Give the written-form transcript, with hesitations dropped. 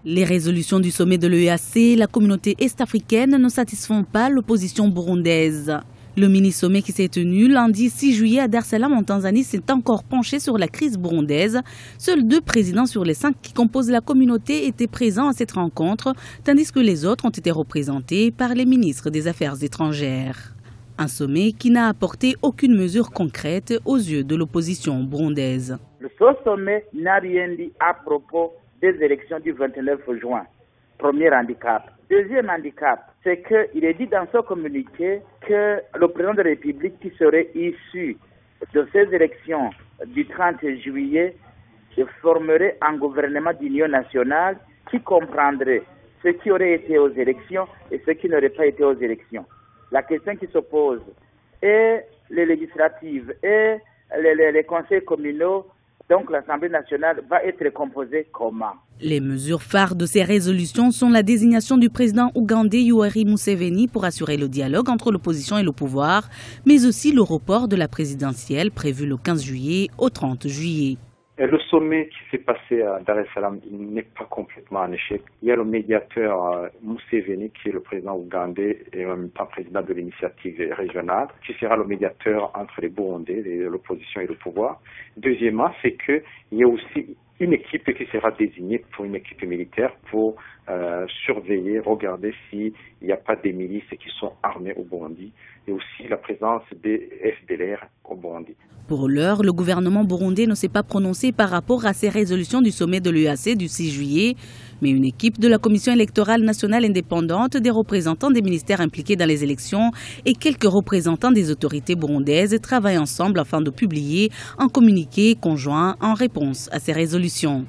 Les résolutions du sommet de l'EAC, la communauté est-africaine, ne satisfont pas l'opposition burundaise. Le mini-sommet qui s'est tenu lundi 6 juillet à Dar es Salaam en Tanzanie s'est encore penché sur la crise burundaise. Seuls 2 présidents sur les 5 qui composent la communauté étaient présents à cette rencontre, tandis que les autres ont été représentés par les ministres des Affaires étrangères. Un sommet qui n'a apporté aucune mesure concrète aux yeux de l'opposition burundaise. Ce sommet n'a rien dit à propos des élections du 29 juin. Premier handicap. Deuxième handicap, c'est qu'il est dit dans ce communiqué que le président de la République qui serait issu de ces élections du 30 juillet formerait un gouvernement d'union nationale qui comprendrait ce qui aurait été aux élections et ce qui n'aurait pas été aux élections. La question qui se pose est les législatives et les conseils communaux. Donc l'Assemblée nationale va être composée comment? Les mesures phares de ces résolutions sont la désignation du président ougandais Yoweri Museveni pour assurer le dialogue entre l'opposition et le pouvoir, mais aussi le report de la présidentielle prévu le 15 juillet au 30 juillet. Le sommet qui s'est passé à Dar es Salaam n'est pas complètement un échec. Il y a le médiateur Museveni, qui est le président ougandais et en même temps président de l'initiative régionale, qui sera le médiateur entre les Burundais, l'opposition et le pouvoir. Deuxièmement, c'est qu'il y a aussi une équipe qui sera désignée pour une équipe militaire pour surveiller, regarder s'il n'y a pas des milices qui sont armées au Burundi et aussi la présence des FDLR au Burundi. Pour l'heure, le gouvernement burundais ne s'est pas prononcé par rapport à ces résolutions du sommet de l'EAC du 6 juillet, mais une équipe de la Commission électorale nationale indépendante, des représentants des ministères impliqués dans les élections et quelques représentants des autorités burundaises travaillent ensemble afin de publier un communiqué conjoint en réponse à ces résolutions.